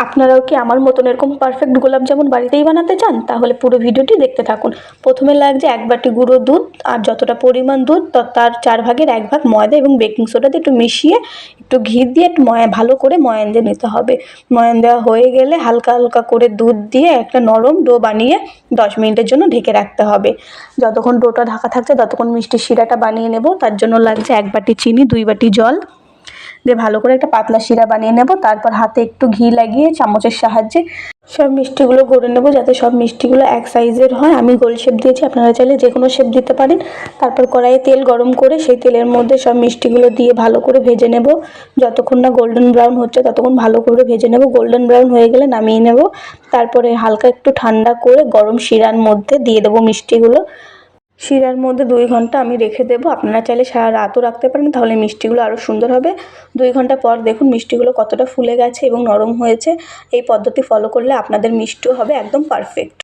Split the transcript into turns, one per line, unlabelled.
আপনারাও কি আমার মতন এরকম পারফেক্ট গোলাপ জামুন বাড়িতেই বানাতে চান? তাহলে পুরো ভিডিওটি দেখতে থাকুন। প্রথমে লাগছে 1 বাটি গুঁড়ো দুধ, আর যতটা পরিমাণ দুধ তার 4 ভাগের 1 ভাগ ময়দা এবং বেকিং সোডা দিয়ে একটু মিশিয়ে একটু ঘি দিয়ে একটু ভালো করে ময়ান দিয়ে নিতে হবে। ময়ান দেওয়া হয়ে গেলে হালকা হালকা করে দুধ দিয়ে একটা নরম ডো বানিয়ে 10 মিনিটের জন্য ঢেকে রাখতে হবে। যতক্ষণ ডোটা ঢাকা থাকছে ততক্ষণ মিষ্টির শিরাটা বানিয়ে নেব। তার জন্য লাগছে 1 বাটি চিনি, 2 বাটি জল দিয়ে ভালো করে একটা পাতলা শিরা বানিয়ে নেব। তারপর হাতে একটু ঘি লাগিয়ে চামচের সাহায্যে সব মিষ্টিগুলো গড়ে নেব, যাতে সব মিষ্টিগুলো এক সাইজের হয়। আমি গোল শেপ দিয়েছি, আপনারা চাইলে যে কোনো শেপ দিতে পারেন। তারপর কড়াইয়ে তেল গরম করে সেই তেলের মধ্যে সব মিষ্টিগুলো দিয়ে ভালো করে ভেজে নেব। যতক্ষণ না গোল্ডেন ব্রাউন হচ্ছে ততক্ষণ ভালো করে ভেজে নেব। গোল্ডেন ব্রাউন হয়ে গেলে নামিয়ে নেব। তারপরে হালকা একটু ঠান্ডা করে গরম শিরার মধ্যে দিয়ে দেবো মিষ্টিগুলো। শিরার মধ্যে 2 ঘন্টা আমি রেখে দেবো। আপনারা চাইলে সারা রাতও রাখতে পারেন, তাহলে মিষ্টিগুলো আরও সুন্দর হবে। 2 ঘন্টা পর দেখুন মিষ্টিগুলো কতটা ফুলে গেছে এবং নরম হয়েছে। এই পদ্ধতি ফলো করলে আপনাদের মিষ্টিও হবে একদম পারফেক্ট।